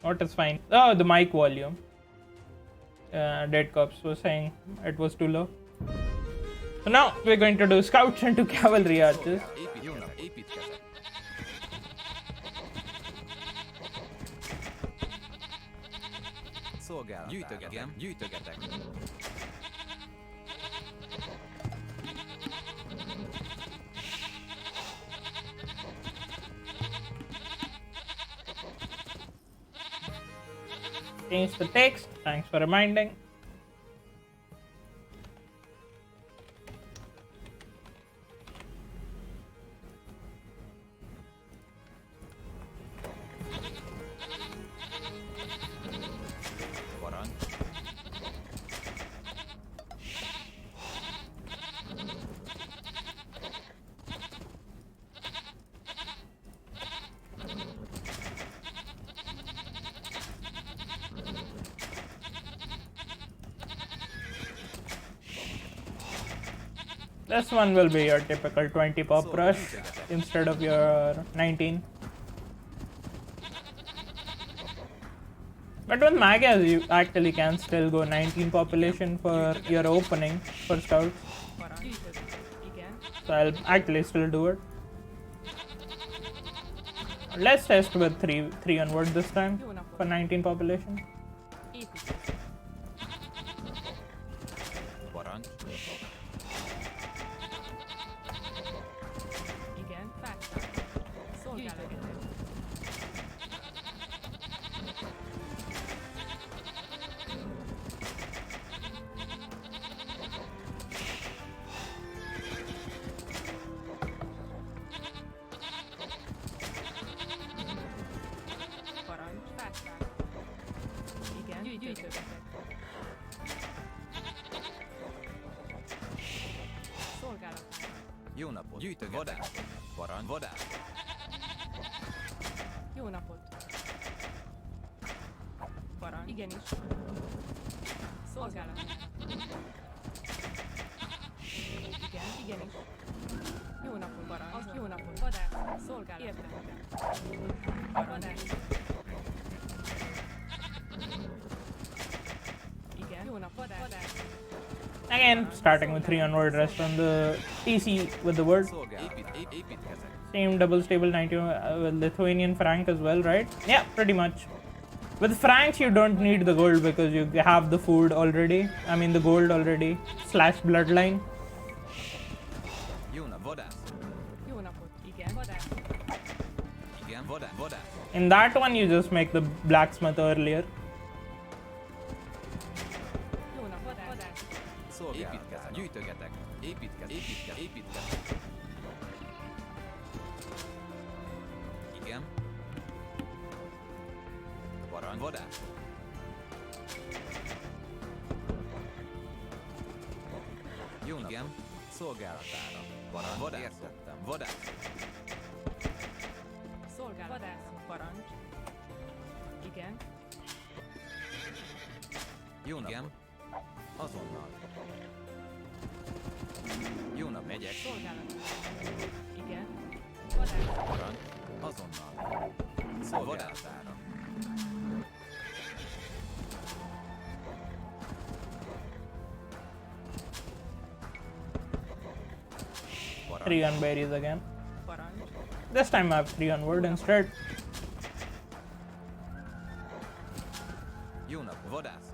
What is fine? Oh, the mic volume. Dead Cops was saying it was too low. So now we're going to do scouts into cavalry archers. Gyűjtögetek. Change the text. Thanks for reminding. This one will be your typical 20 pop rush instead of your 19. But with Magas, you actually can still go 19 population for your opening for scouts. So I'll actually still do it. Let's test with 3 onward this time for 19 population. Jó napot! Gyűjtögetek! Vadász! Jó napot! Parancs. Igenis. Szolgálat. Igen, igenis. Jó napot, parancs. Jó napot, vadász. Szolgálat. Értem. Vadász. Igen, jó napot, vadász. Again, starting with 3 onward rest on the TC with the word. Same double stable 90 with Lithuanian franc as well, right? Yeah, pretty much. With francs, you don't need the gold because you have the food already. I mean the gold already. Slash bloodline. In that one, you just make the blacksmith earlier. Gyűjtögetek. Építkezek. Igen. Vadász. Jó nap. Igen. Szolgálatára. Vadász. Értettem. Vadász. Szolgálat. Vadász. Parancs. Igen. Jó nap. Igen. Azonnal. Jó nap, megyek. Szolgálat. Igen. Vadász. Parancs. Azonnal. Szolgálatára. Parancs. 3 on berries again. Parancs. This time I have 3 onward instead. Jó nap, vadászok.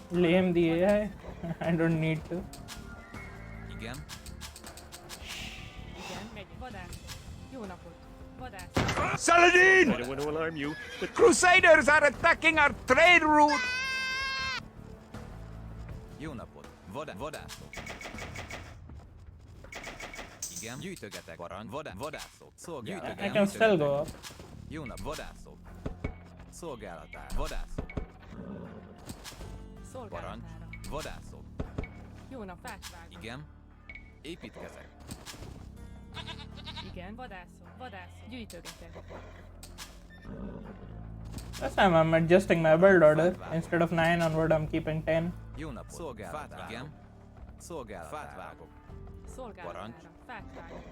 Lame the AI. I don't need to. Igen. Igen, megy. Vadász. Jó napot. Vadász. Saladin! I don't want to alarm you. The Crusaders are attacking our trade route! Jó napot. Vadászok. Igen. Gyűjtögetek. Vadászok. Szolgálat. I can still go up. Jó nap, vadászok. Szolgálatára. Vadászok. Szolgálatára. Vadászok. Jó nap, fákvágok. Igen. Építkezek. Igen, vadászok. Gyűjtögetek. This time I'm adjusting my build order. Instead of 9 onward, I'm keeping 10. Jó napot. Szolgálatára. Igen. Szolgálatára. Fát vágok. Szolgálatára. Fákvágok.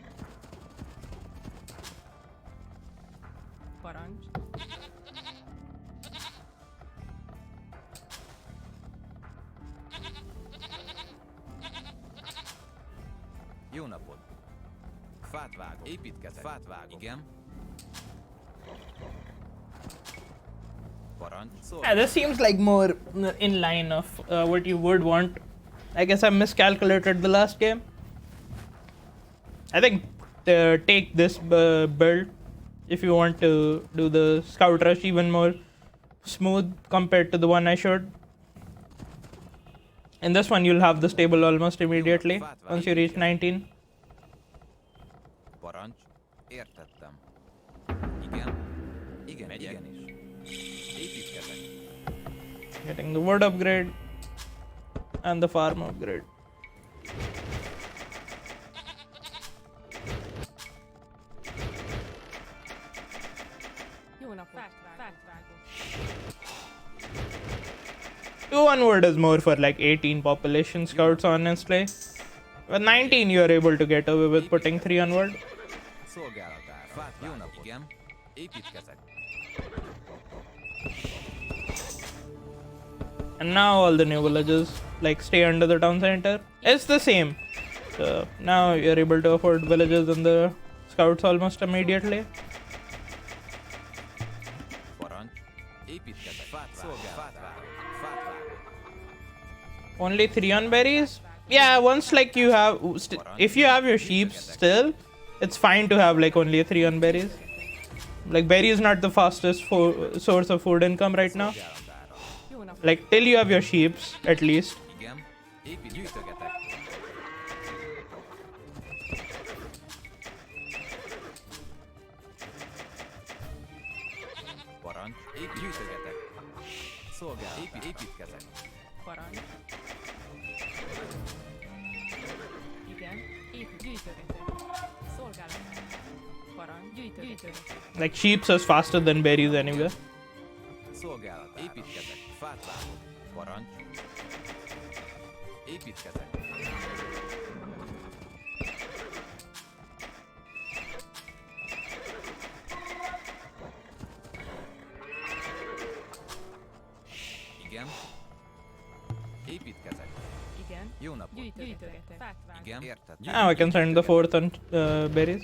Parancs. Fát vágok. Építkezek. Fát vágok. Igen. Parancs. Yeah, this seems like more in line of what you would want. I guess I miscalculated the last game. I think take this build if you want to do the scout rush even more smooth compared to the one I showed. In this one, you'll have the stable almost immediately once you reach 19. Parancs. Értettem. Igen. Igen, igenis. Építkezek. Getting the wood upgrade and the farm upgrade. Jó napot. Fátvágó. 2 onward is more for like 18 population scouts, honestly. With 19, you are able to get away with putting 3 onward. Szolgálatára. Fát jó napot. Igen. Építkezek. And now all the new villages like stay under the town center. It's the same. So now you're able to afford villages and the scouts almost immediately. Parancs. Építkezek. Fát vágok. Fát vágok. Only 3 on berries? Yeah, once like you have, if you have your sheep still, it's fine to have like only 3 on berries. Like berry is not the fastest source of food income right now. Jó napot. Like till you have your sheeps at least. Igen. Gyűjtögetek. Parancs. Gyűjtögetek. Szolgálatára. Építkezek. Parancs. Igen. Gyűjtögetek. Szolgálatára. Parancs. Gyűjtögetek. Like sheeps is faster than berries anyway. Szolgálatára. Építkezek. Fát vágok. Parancs. Építkezek. Igen. Építkezek. Igen. Jó napot. Gyűjtögetek. Fátvágó. Igen. Érted. Now I can send the 4th on berries.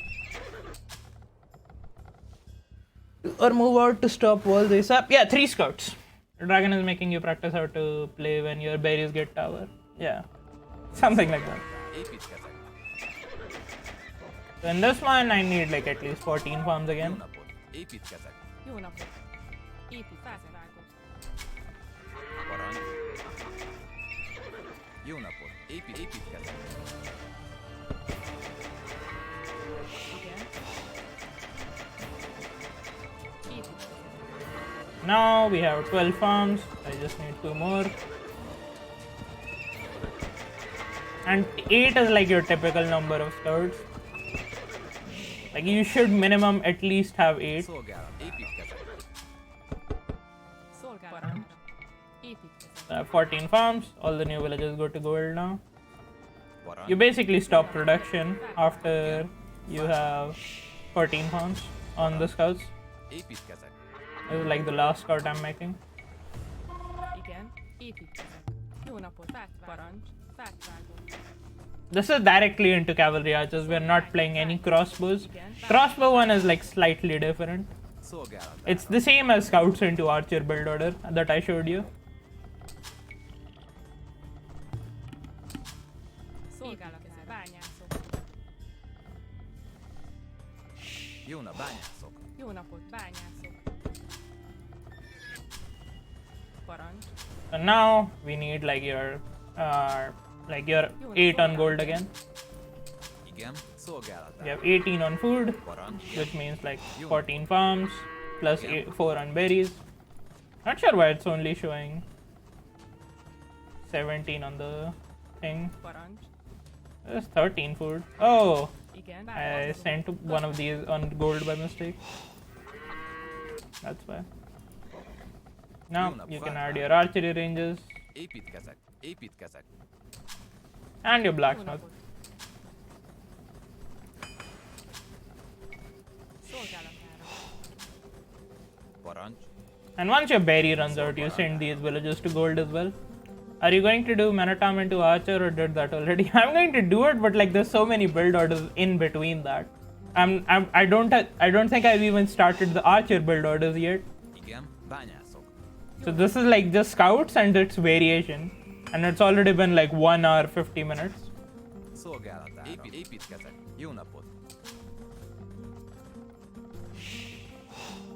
Or move out to stop walls ASAP. Yeah, 3 scouts. Dragon is making you practice how to play when your berries get tower. Yeah. Something like that. Építkezek. So in this one, I need like at least 14 farms Jó again. napot. Építkezek. Jó napot. Fátvágó. Parancs. Jó napot. Építkezek. Igen. Építkezek. Now we have 12 farms. I just need 2 more. And 8 is like your typical number of scouts. Like you should minimum at least have 8. Szolgálat. Építkezek. Szolgálatára. Építkezek. I have 14 farms. All the new villages go to gold now. Parancs. You basically stop production after you have 14 farms on the scouts. Építkezek. This is like the last scout I'm making. Igen. Építkezek. Jó napot. Parancs. Fátvágó. This is directly into cavalry archers. We're not playing any crossbows. Crossbow one is like slightly different. Szolgálatára. It's the same as scouts into archer build order that I showed you. Szolgálatára. Bányászok. Jó nap, bányászok. Jó napot. Bányászok. Parancs. So now we need like your 8 on gold again. Igen. Szolgálatára. You have 18 on food, Parancs. which means like 14 farms plus 4 on berries. Not sure why it's only showing 17 on the thing. Parancs. There's 13 food. Oh, Igen. I sent one of these on gold by mistake. That's why. Now you can add your archery ranges Építkezek. Építkezek. and your Jó blacksmith. napot. Szolgálatára. Parancs. And once your berry runs out, you send these villages to gold as well. Are you going to do Manatam into Archer or did that already? I'm going to do it, but like there's so many build orders in between that. I don't think I've even started the archer build orders yet. Igen, bányászok. So this is like just scouts and its variation, and it's already been like 1 hour 50 minutes. Szolgálatára. Építkezek. Jó napot.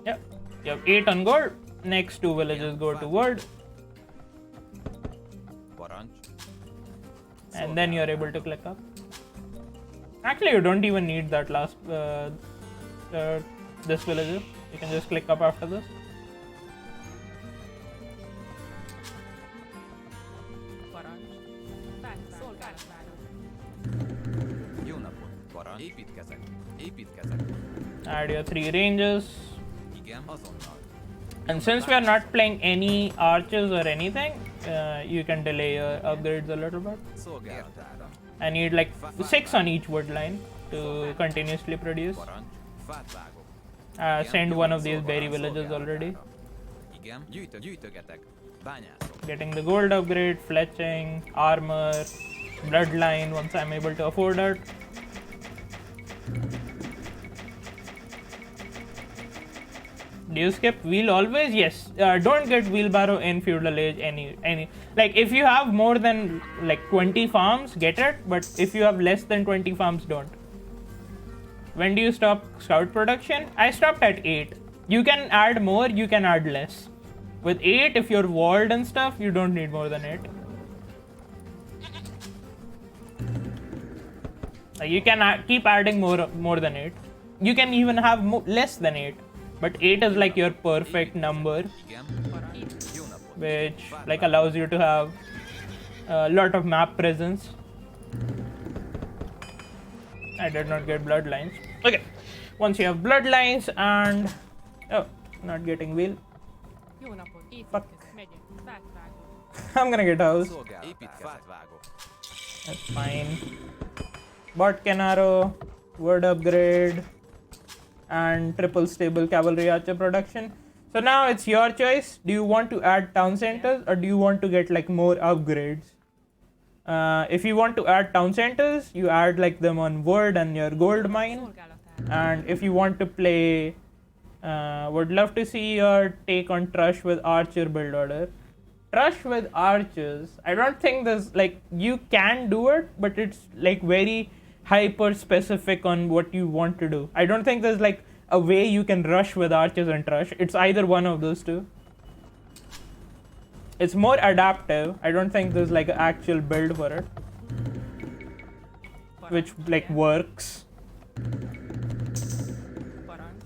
Yep, you have 8 on gold. Next 2 villages go to wood, Parancs. and then you're able to click up. Actually, you don't even need that last this villager. You can just click up after this. Parancs. Szolgálatára. Jó napot. Parancs. Építkezek. Add your 3 ranges. Igen, azonnal. And since we are not playing any archers or anything, you can delay your upgrades a little bit. Szolgálatára. I need like 6 on each wood line to continuously produce. Parancs. Fát vágok. Send one of these berry villages already. Igen, gyűjtögetek. Bányászok. Getting the gold upgrade, fletching, armor, bloodline once I'm able to afford it. Do you skip wheel always? Yes. Don't get wheelbarrow in feudal age any like if you have more than like 20 farms, get it, but if you have less than 20 farms, don't. When do you stop scout production? I stopped at 8. You can add more, you can add less. With 8, if you're walled and stuff, you don't need more than 8. You can keep adding more than 8. You can even have less than 8. But 8 is like your perfect number, Igen. Jó napot. which like allows you to have a lot of map presence. I did not get bloodlines. Okay, once you have bloodlines and not getting wheel. Jó napot. Fuck. Építkezek. Megyek. Fát vágok. I'm gonna get house. Szolgálatára. Fát vágok. That's fine. Bot Canaro, word upgrade, and triple stable cavalry archer production. So now it's your choice. Do you want to add town centers or do you want to get like more upgrades? If you want to add town centers, you add like them on wood and your gold mine. Szolgálatára. And if you want to play, would love to see your take on Trush with Archer build order. Trush with Archers, I don't think there's like, you can do it, but it's like very hyper specific on what you want to do. I don't think there's like a way you can rush with Archers and Trush. It's either one of those two. It's more adaptive. I don't think there's like an actual build for it, which like works. Parancs.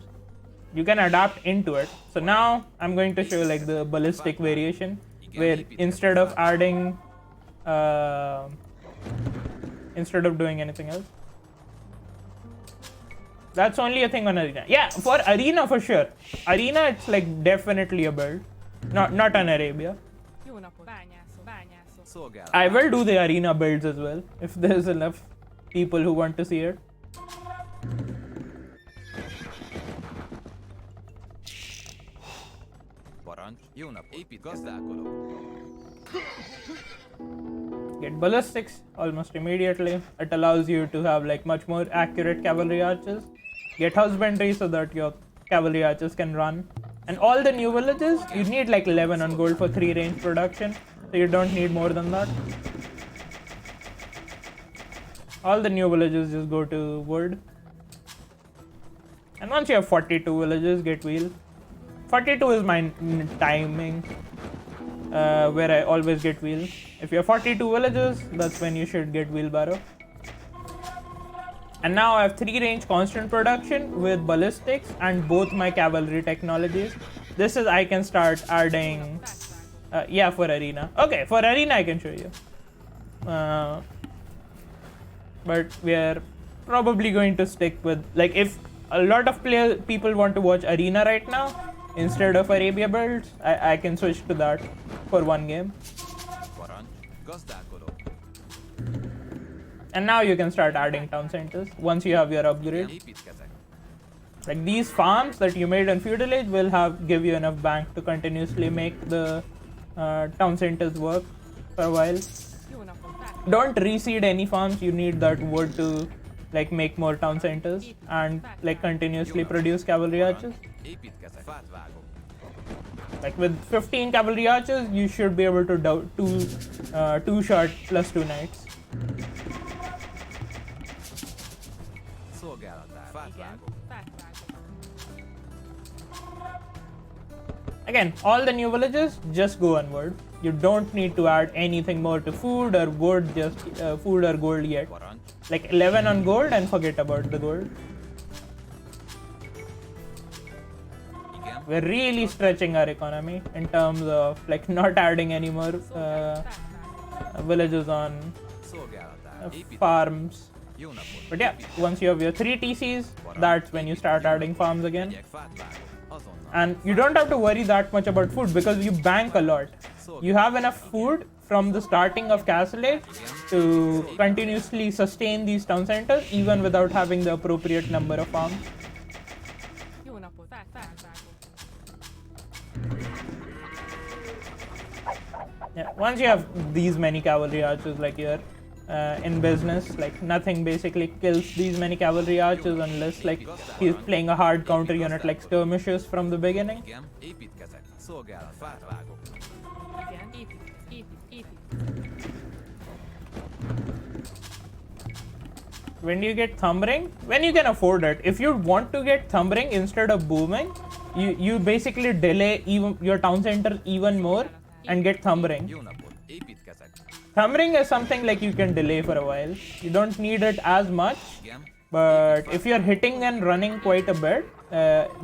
You can adapt into it. So now I'm going to show like the ballistic variation, where instead of adding instead of doing anything else. That's only a thing on Arena. Yeah, for Arena for sure. Arena, it's like definitely a build. Not on Arabia. Jó napot. Bányászok. Szolgálat. I will do the Arena builds as well, if there's enough people who want to see it. Parancs. Jó napot. Gazdálkodok. Get ballistics almost immediately. It allows you to have like much more accurate cavalry archers. Get husbandry so that your cavalry archers can run. And all the new villages, you need like 11 on gold for 3 range production. So you don't need more than that. All the new villages just go to wood. And once you have 42 villages, get wheel. 42 is my timing, where I always get wheel. If you have 42 villages, that's when you should get wheelbarrow. And now I have 3 range constant production with ballistics and both my cavalry technologies. This is I can start adding, yeah, for Arena. Okay, for Arena I can show you. But we are probably going to stick with, like, if a lot of people want to watch Arena right now instead of Arabia builds, I can switch to that for one game. Parancs. Gazdálkodok. And now you can start adding town centers once you have your upgrade. Építkezek. Like these farms that you made in feudal age will give you enough bank to continuously make the town centers work for a while. Jó napot. Fát. Don't reseed any farms. You need that wood to like make more town centers and like continuously produce cavalry archers. Építkezek. Fát vágok. Like with 15 cavalry archers, you should be able to do two shot plus 2 knights. Szolgálatár. Fát Igen. vágok. Fát vágok. Again, all the new villages just go onward. You don't need to add anything more to food or wood, just food or gold yet. Parancs. Like 11 on gold and forget about the gold. Igen. We're really stretching our economy in terms of like not adding any more Fát vágok. villages on Szolgálatár. Építkezek. farms. Jó napot. But yeah, once you have your 3 TCs, that's when you start adding farms again. Megyek, fát vágok. Azonnal. And you don't have to worry that much about food because you bank a lot. You have enough food from the starting of Castle Age to continuously sustain these town centers even without having the appropriate number of farms. Jó napot. Fát vágok. Yeah, once you have these many cavalry archers like you're in business, like nothing basically kills these many cavalry archers unless like he's playing a hard counter unit like skirmishers from the beginning. Igen. Építkezek. Szolgálat. Fát vágok. Igen. Épít. When do you get thumbering? When you can afford it. If you want to get thumbering instead of booming, you basically delay even your town center even more and get thumbering. Jó napot. Építkezek. Thumbering is something like you can delay for a while. You don't need it as much, Igen. but if you're hitting and running quite a bit,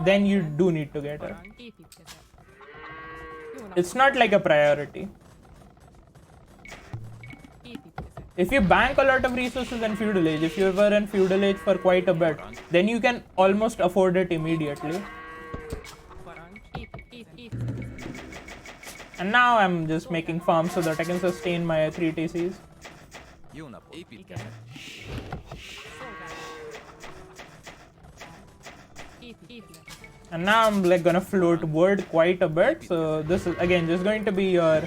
then you do need to get it. Parancs. Építkezek. Jó napot. It's not like a priority. Építkezek. If you bank a lot of resources in feudal age, if you were in feudal age for quite a bit, then you can almost afford it immediately. Parancs. Építkezek. And now I'm just making farms so that I can sustain my 3 TCs. Jó napot. Építkezek. Szolgálat. Építkezek. And now I'm like gonna float wood quite a bit. So this is again just going to be your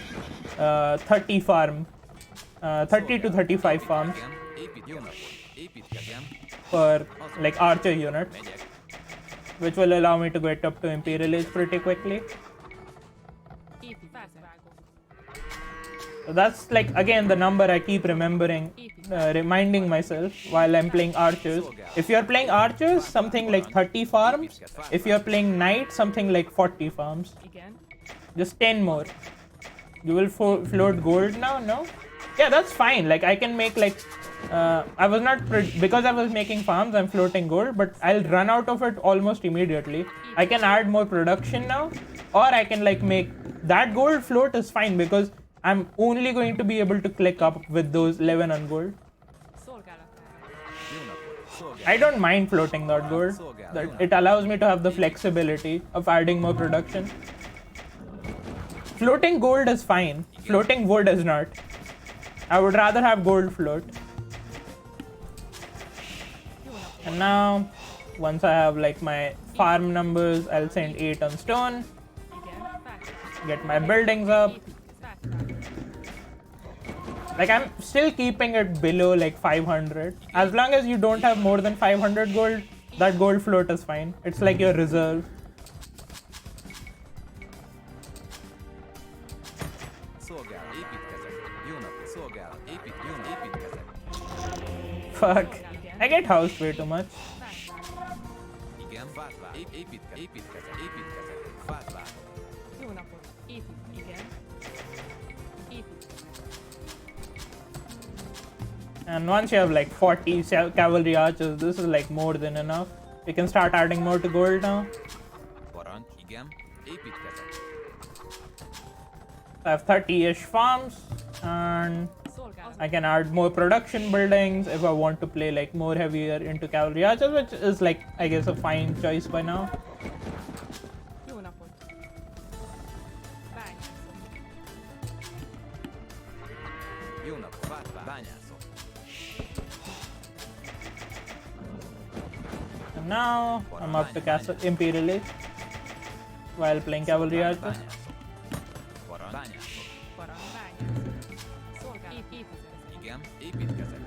30 farm, 30 to 35 farms Igen. Jó napot. Építkezem. per like archer units, Megyek. which will allow me to get up to Imperial Age pretty quickly. Fát vágok. So that's like again the number I keep remembering, reminding myself while I'm playing archers. If you're playing archers, something like 30 farms. If you're playing knight, something like 40 farms. Igen. Just 10 more. You will float gold now? No? Yeah, that's fine. Like I can make like I was not because I was making farms. I'm floating gold, but I'll run out of it almost immediately. I can add more production now, or I can like make that gold float is fine because I'm only going to be able to click up with those 11 on gold. Szolgálatára. Jó napot. Szolgálat. I don't mind floating that gold. That it allows me to have the flexibility of adding more production. Floating gold is fine. Floating wood is not. I would rather have gold float. Jó napot. And now, once I have like my farm numbers, I'll send 8 on stone, Igen. Fát vágok. get my buildings up. Fát vágok. Like I'm still keeping it below like 500. As long as you don't have more than 500 gold, that gold float is fine. It's like your reserve. Szolgálat. Építkezek. Jó napot. Szolgálat. Jó napot. Építkezek. Fuck. I get housed way too much. Fát vágok. Igen. Fát vágok. Építkezek. Fát vágok. Jó napot. Igen. Építkezek. And once you have like 40 cavalry archers, this is like more than enough. You can start adding more to gold now. Parancs. Igen. Építkezek. I have 30-ish farms, and Szolgálat. I can add more production buildings if I want to play like more heavier into cavalry archers, which is like I guess a fine choice by now. Jó napot. Bányászok. Jó napot. Fát vágok. Bányászok. And now I'm up to Castle Imperial Age while playing cavalry archers. Bányászok. Parancs. Bányászok. Parancs. Bányászok. Szolgálat. Építkezek. Igen. Építkezek.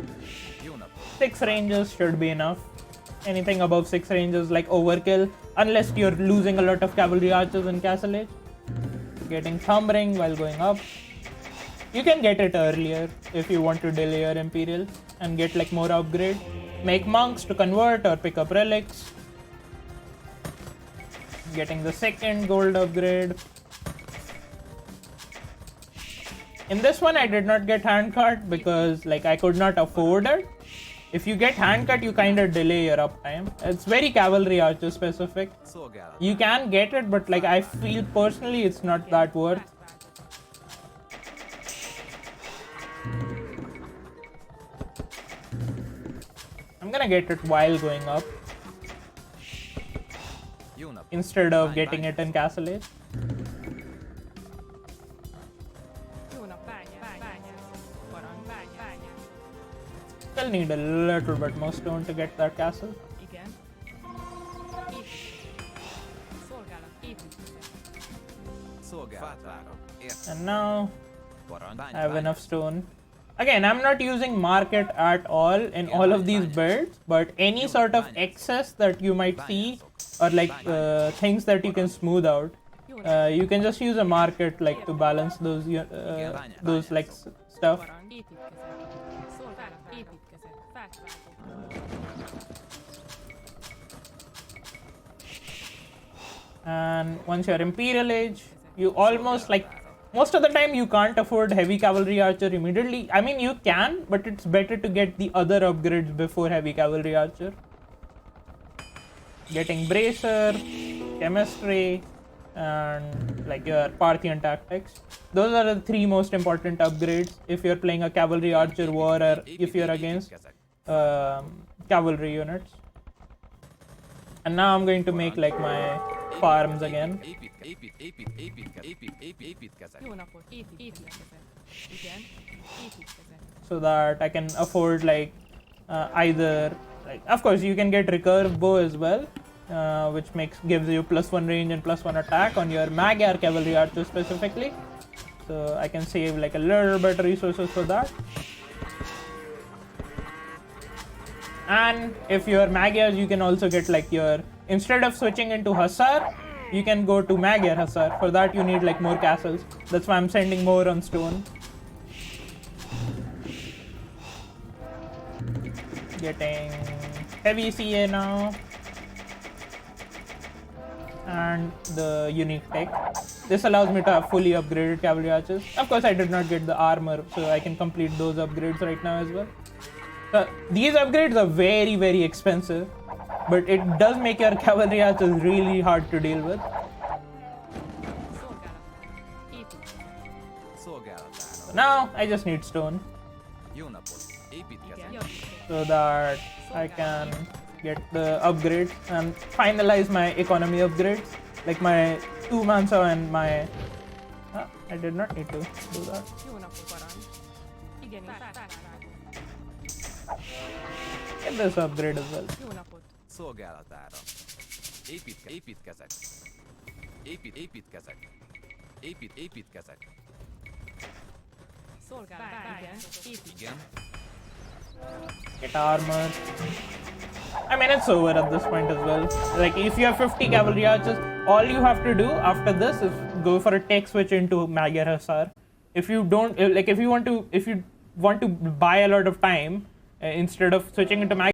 Jó napot! 6 ranges should be enough. Anything above 6 ranges like overkill, unless you're losing a lot of cavalry archers in Castle Age. Getting Thumb Ring while going up. You can get it earlier if you want to delay your Imperials and get like more upgrade. Make monks to convert or pick up relics. Getting the second gold upgrade. In this one I did not get handcut because like I could not afford it. If you get handcut, you kind of delay your uptime. It's very cavalry archer specific. Szolgálat! You can get it, but like I feel personally it's not that worth. I'm gonna get it while going up Jó napot! instead of getting it in Castle Age. Jó nap, bányász. Barang, bányász. Still need a little bit more stone to get that castle. Igen. Építkezet. Szolgálat, építkezet. Szolgálat várom. Értem. And now Parancs. I have enough stone. Again, I'm not using market at all in all of these builds, but any sort of excess that you might see or like things that you can smooth out, you can just use a market like to balance those like stuff. Barang, építkezet. Szolgálat, építkezet. Fákvágó. And once you're Imperial Age, you almost like most of the time you can't afford heavy cavalry archer immediately. I mean you can, but it's better to get the other upgrades before heavy cavalry archer. Getting bracer, chemistry, and like your Parthian tactics. Those are the 3 most important upgrades if you're playing a cavalry archer war or if you're against cavalry units. And now I'm going to make like my farms again. Építkezek. Jó napot, építkezet. Igen. Építkezet. So that I can afford like either like of course you can get recurve bow as well, which gives you +1 range and +1 attack on your Magyar cavalry archer specifically. So I can save like a little bit resources for that. And if you're Magyars, you can also get like your instead of switching into Hussar, you can go to Magyar Hussar. For that you need like more castles. That's why I'm sending more on stone. Getting heavy CA now. And the unique tech. This allows me to have fully upgraded cavalry archers. Of course I did not get the armor, so I can complete those upgrades right now as well. So these upgrades are very, very expensive, but it does make your cavalry archers really hard to deal with. Szolgálat. Építkezet. Szolgálatára. So now I just need stone Jó napot! Építkezek. Igen. Javítsuk. so that I can get the upgrades and finalize my economy upgrades, like my 2 Mansa and my... I did not need to do that. Jó napot, barang. Igen, fákvágó. Get this upgrade as well. Jó napot. Szolgálatára. Építkezek. Építkezek. Építkezek. Szolgálat. Igen. Építkezet. Igen. Get armor. I mean, it's over at this point as well. Like, if you have 50 cavalry archers, all you have to do after this is go for a tech switch into Magyar Hussar. If you don't, like, if you want to buy a lot of time instead of switching into Magyar